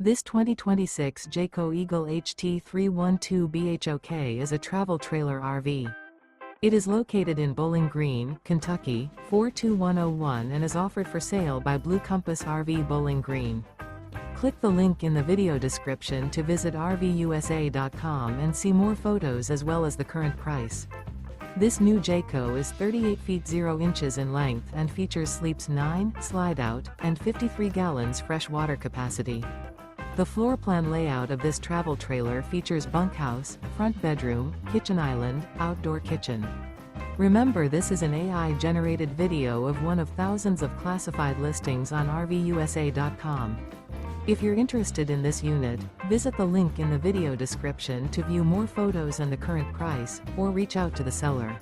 This 2026 Jayco Eagle HT 312 BHOK is a travel trailer RV. It is located in Bowling Green, Kentucky, 42101 and is offered for sale by Blue Compass RV Bowling Green. Click the link in the video description to visit RVUSA.com and see more photos as well as the current price. This new Jayco is 38 feet 0 inches in length and features sleeps 9, slide-out, and 53 gallons fresh water capacity. The floor plan layout of this travel trailer features bunkhouse, front bedroom, kitchen island, outdoor kitchen. Remember, this is an AI-generated video of one of thousands of classified listings on RVUSA.com. If you're interested in this unit, visit the link in the video description to view more photos and the current price, or reach out to the seller.